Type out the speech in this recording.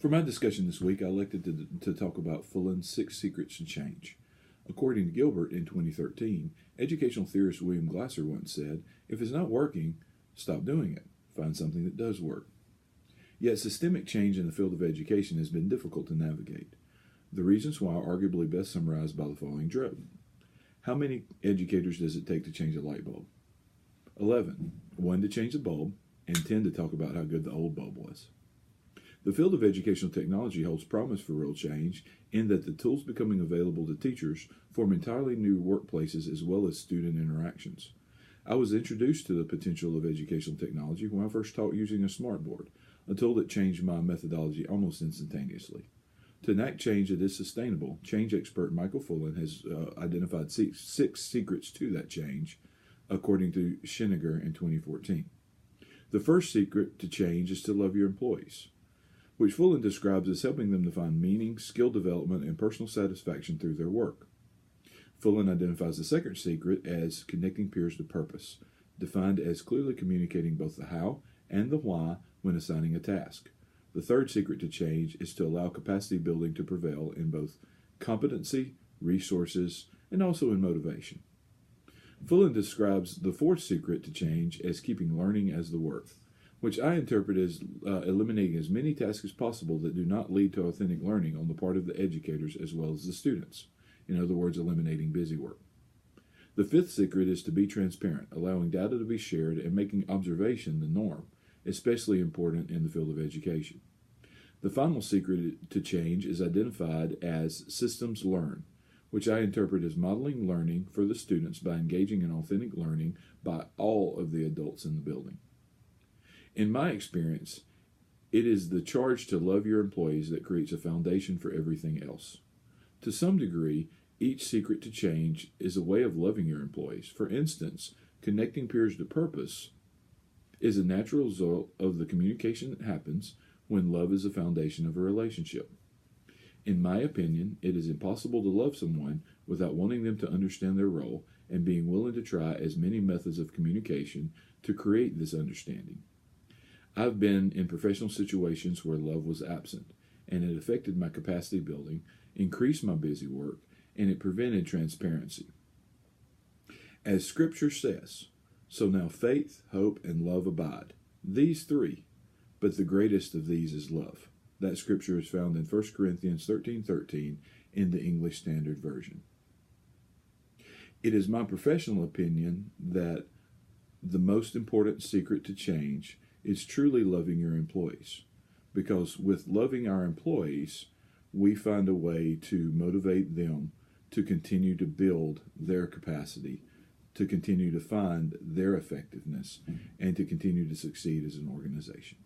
For my discussion this week, I elected to talk about Fullen's 6 Secrets to Change. According to Gilbert in 2013, educational theorist William Glasser once said, "If it's not working, stop doing it. Find something that does work." Yet systemic change in the field of education has been difficult to navigate. The reasons why are arguably best summarized by the following drill. How many educators does it take to change a light bulb? 11. 1 to change the bulb, and 10 to talk about how good the old bulb was. The field of educational technology holds promise for real change in that the tools becoming available to teachers form entirely new workplaces as well as student interactions. I was introduced to the potential of educational technology when I first taught using a smartboard, a tool that changed my methodology almost instantaneously. To enact change that is sustainable, change expert Michael Fullen has identified 6 secrets to that change, according to Schinniger in 2014. The first secret to change is to love your employees, which Fullen describes as helping them to find meaning, skill development, and personal satisfaction through their work. Fullen identifies the second secret as connecting peers to purpose, defined as clearly communicating both the how and the why when assigning a task. The third secret to change is to allow capacity building to prevail in both competency, resources, and also in motivation. Fullen describes the fourth secret to change as keeping learning as the work, which I interpret as eliminating as many tasks as possible that do not lead to authentic learning on the part of the educators as well as the students. In other words, eliminating busy work. The fifth secret is to be transparent, allowing data to be shared and making observation the norm, especially important in the field of education. The final secret to change is identified as systems learn, which I interpret as modeling learning for the students by engaging in authentic learning by all of the adults in the building. In my experience, it is the charge to love your employees that creates a foundation for everything else. To some degree, each secret to change is a way of loving your employees. For instance, connecting peers to purpose is a natural result of the communication that happens when love is the foundation of a relationship. In my opinion, it is impossible to love someone without wanting them to understand their role and being willing to try as many methods of communication to create this understanding. I've been in professional situations where love was absent, and it affected my capacity building, increased my busy work, and it prevented transparency. As Scripture says, "So now faith, hope, and love abide. These 3, but the greatest of these is love." That scripture is found in 1 Corinthians 13:13 in the English Standard Version. It is my professional opinion that the most important secret to change is truly loving your employees, because with loving our employees, we find a way to motivate them to continue to build their capacity, to continue to find their effectiveness, and to continue to succeed as an organization.